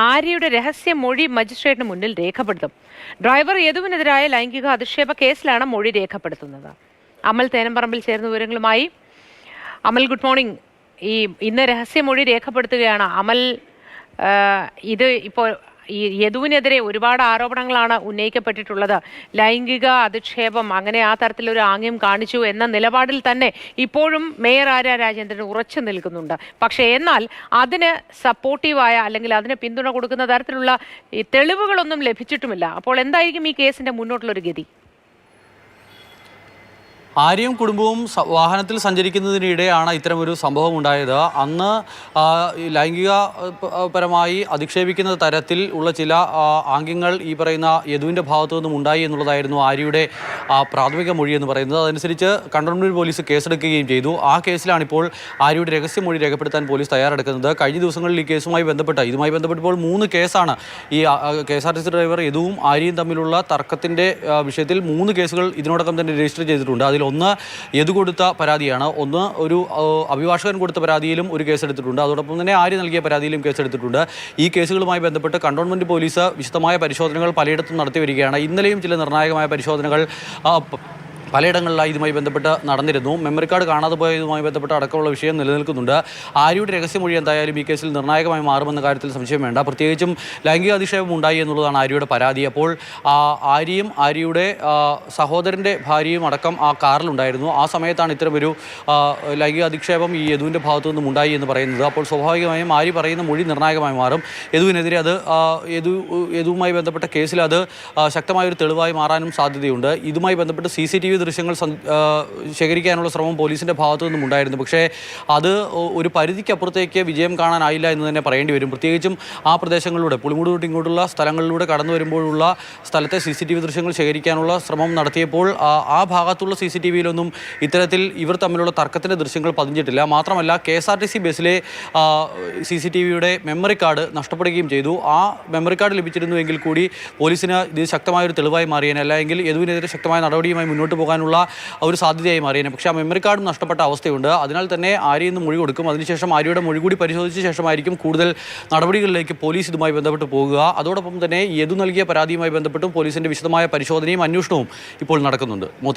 ആര്യയുടെ രഹസ്യമൊഴി മജിസ്ട്രേറ്റിന് മുന്നിൽ രേഖപ്പെടുത്തും. ഡ്രൈവർ യദുവിനെതിരായ ലൈംഗിക അധിക്ഷേപ കേസിലാണ് മൊഴി രേഖപ്പെടുത്തുന്നത്. അമൽ തേനമ്പറമ്പിൽ ചേർന്ന വിവരങ്ങളുമായി. അമൽ, ഗുഡ് മോർണിംഗ്. ഇന്ന് രഹസ്യമൊഴി രേഖപ്പെടുത്തുകയാണ് അമൽ. ഇത് ഇപ്പോൾ ഈ യദുവിനെതിരെ ഒരുപാട് ആരോപണങ്ങളാണ് ഉന്നയിക്കപ്പെട്ടിട്ടുള്ളത്. ലൈംഗിക അധിക്ഷേപം, അങ്ങനെ ആ തരത്തിലൊരു ആംഗ്യം കാണിച്ചു എന്ന നിലപാടിൽ തന്നെ ഇപ്പോഴും മേയർ ആര്യ രാജേന്ദ്രൻ ഉറച്ചു നിൽക്കുന്നുണ്ട്. പക്ഷേ എന്നാൽ അതിന് സപ്പോർട്ടീവായ അല്ലെങ്കിൽ അതിന് പിന്തുണ കൊടുക്കുന്ന തരത്തിലുള്ള ഈ തെളിവുകളൊന്നും ലഭിച്ചിട്ടുമില്ല. അപ്പോൾ എന്തായിരിക്കും ഈ കേസിന്റെ മുന്നോട്ടുള്ളൊരു ഗതി? ആര്യയും കുടുംബവും വാഹനത്തിൽ സഞ്ചരിക്കുന്നതിനിടെയാണ് ഇത്തരമൊരു സംഭവം ഉണ്ടായത്. അന്ന് ലൈംഗിക പരമായി അധിക്ഷേപിക്കുന്ന തരത്തിൽ ഉള്ള ചില ആംഗ്യങ്ങൾ ഈ പറയുന്ന യദുവിൻ്റെ ഭാഗത്തു നിന്നും ഉണ്ടായി എന്നുള്ളതായിരുന്നു ആര്യയുടെ പ്രാഥമിക മൊഴി എന്ന് പറയുന്നത്. അതനുസരിച്ച് കണ്ടോൺമെൻറ് പോലീസ് കേസെടുക്കുകയും ചെയ്തു. ആ കേസിലാണിപ്പോൾ ആര്യയുടെ രഹസ്യമൊഴി രേഖപ്പെടുത്താൻ പോലീസ് തയ്യാറെടുക്കുന്നത്. കഴിഞ്ഞ ദിവസങ്ങളിൽ ഈ കേസുമായി ബന്ധപ്പെട്ടപ്പോൾ 3 കേസാണ് ഈ KSRTC ഡ്രൈവർ യദുവും ആര്യയും തമ്മിലുള്ള തർക്കത്തിൻ്റെ വിഷയത്തിൽ 3 കേസുകൾ ഇതിനോടകം തന്നെ രജിസ്റ്റർ ചെയ്തിട്ടുണ്ട്. അതിൽ ഒന്ന് യദു കൊടുത്ത പരാതിയാണ്, ഒന്ന് ഒരു അഭിഭാഷകൻ കൊടുത്ത പരാതിയിലും ഒരു കേസെടുത്തിട്ടുണ്ട്, അതോടൊപ്പം തന്നെ ആര്യ നൽകിയ പരാതിയിലും കേസെടുത്തിട്ടുണ്ട്. ഈ കേസുകളുമായി ബന്ധപ്പെട്ട് കണ്ടോൺമെൻറ് പോലീസ് വിശദമായ പരിശോധനകൾ പലയിടത്തും നടത്തി വരികയാണ്. ഇന്നലെയും ചില നിർണായകമായ പരിശോധനകൾ പലയിടങ്ങളിലായി ഇതുമായി ബന്ധപ്പെട്ട് നടന്നിരുന്നു. മെമ്മറി കാർഡ് കാണാതെ പോയതുമായി ബന്ധപ്പെട്ട് അടക്കമുള്ള വിഷയം നിലനിൽക്കുന്നുണ്ട്. ആര്യയുടെ രഹസ്യമൊഴി എന്തായാലും ഈ കേസിൽ നിർണായകമായി മാറുമെന്ന കാര്യത്തിൽ സംശയം വേണ്ട. പ്രത്യേകിച്ചും ലൈംഗിക അധിക്ഷേപം ഉണ്ടായി എന്നുള്ളതാണ് ആര്യയുടെ പരാതി. അപ്പോൾ ആര്യയും ആര്യയുടെ സഹോദരൻ്റെ ഭാര്യയും അടക്കം ആ കാറിലുണ്ടായിരുന്നു. ആ സമയത്താണ് ഇത്തരമൊരു ലൈംഗിക അധിക്ഷേപം ഈ യദുവിൻ്റെ ഭാഗത്തു നിന്നും ഉണ്ടായി എന്ന് പറയുന്നത്. അപ്പോൾ സ്വാഭാവികമായും ആര്യ പറയുന്ന മൊഴി നിർണായകമായി മാറും. യദുവിനെതിരെ അത് യദുവുമായി ബന്ധപ്പെട്ട കേസിൽ അത് ശക്തമായൊരു തെളിവായി മാറാനും സാധ്യതയുണ്ട്. ഇതുമായി ബന്ധപ്പെട്ട് CCTV ദൃശ്യങ്ങൾ ശേഖരിക്കാനുള്ള ശ്രമം പോലീസിൻ്റെ ഭാഗത്തു നിന്നും ഉണ്ടായിരുന്നു. പക്ഷേ അത് ഒരു പരിധിക്കപ്പുറത്തേക്ക് വിജയം കാണാനായില്ല എന്ന് തന്നെ പറയേണ്ടി വരും. പ്രത്യേകിച്ചും ആ പ്രദേശങ്ങളിലൂടെ പുളിമൂട് തൊട്ട് ഇങ്ങോട്ടുള്ള സ്ഥലങ്ങളിലൂടെ കടന്നു വരുമ്പോഴുള്ള സ്ഥലത്തെ CCTV ദൃശ്യങ്ങൾ ശേഖരിക്കാനുള്ള ശ്രമം നടത്തിയപ്പോൾ ആ ഭാഗത്തുള്ള CCTVയിലൊന്നും ഇത്തരത്തിൽ ഇവർ തമ്മിലുള്ള തർക്കത്തിൻ്റെ ദൃശ്യങ്ങൾ പതിഞ്ഞിട്ടില്ല. മാത്രമല്ല KSRTC ബസ്സിലെ CCTVയുടെ മെമ്മറി കാർഡ് നഷ്ടപ്പെടുകയും ചെയ്തു. ആ മെമ്മറി കാർഡ് ലഭിച്ചിരുന്നുവെങ്കിൽ കൂടി പോലീസിന് ഇത് ശക്തമായൊരു തെളിവായി മാറിയേനെ, അല്ലെങ്കിൽ യദുവിനെതിരെ ശക്തമായ നടപടിയുമായി മുന്നോട്ട് പോകാനുള്ള ഒരു സാധ്യതയായി മാറിയേനെ. പക്ഷേ ആ മെമ്മറി കാർഡും നഷ്ടപ്പെട്ട അവസ്ഥയുണ്ട്. അതിനാൽ തന്നെ ആര്യ ഇന്ന് മൊഴി കൊടുക്കും. അതിനുശേഷം ആര്യയുടെ മൊഴി കൂടി പരിശോധിച്ച ശേഷമായിരിക്കും കൂടുതൽ നടപടികളിലേക്ക് പോലീസ് ഇതുമായി ബന്ധപ്പെട്ട് പോകുക. അതോടൊപ്പം തന്നെ യദു നൽകിയ പരാതിയുമായി ബന്ധപ്പെട്ടും പോലീസിൻ്റെ വിശദമായ പരിശോധനയും അന്വേഷണവും ഇപ്പോൾ നടക്കുന്നുണ്ട്. മോത്തി.